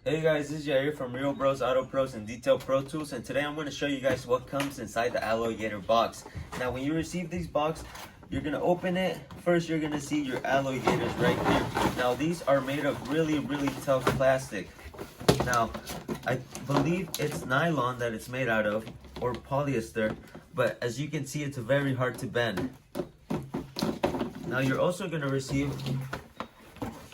Hey guys, this is Jair from Real Bros Auto Pros and Detail Pro Tools, and today I'm going to show you guys what comes inside the Alloy Gator box. Now when you receive these box, you're going to open it. First you're going to see your Alloy Gators right here. Now these are made of really tough plastic. Now I believe it's nylon that it's made out of, or polyester, but as you can see it's very hard to bend. Now you're also going to receive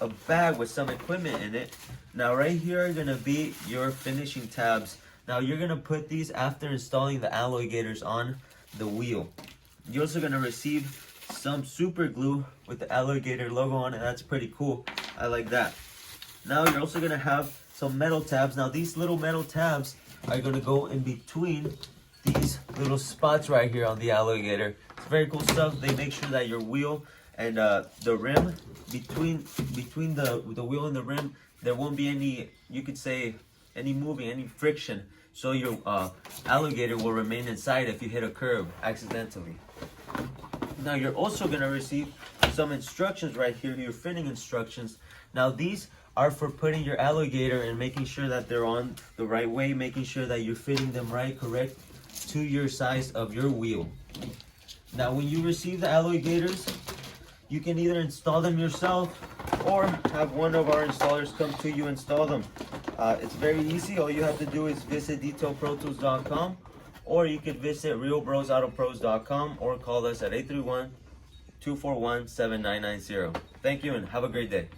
a bag with some equipment in it. Now right here are going to be your finishing tabs. Now you're going to put these after installing the Alloy Gators on the wheel. You're also going to receive some super glue with the Alloy Gator logo on it. That's pretty cool. I like that. Now you're also going to have some metal tabs. Now these little metal tabs are going to go in between these little spots right here on the Alloy Gator. It's very cool stuff. They make sure that your wheel and the rim, between the wheel and the rim, there won't be any, you could say, any moving, any friction. So your Alloy Gator will remain inside if you hit a curb accidentally. Now you're also going to receive some instructions right here, your fitting instructions. Now these are for putting your Alloy Gator and making sure that they're on the right way, making sure that you're fitting them right, correct, to your size of your wheel. Now when you receive the Alloy Gators, you can either install them yourself or have one of our installers come to you install them. It's very easy. All you have to do is visit detailprotools.com, or you could visit realbrosautopros.com or call us at 831-241-7990. Thank you and have a great day.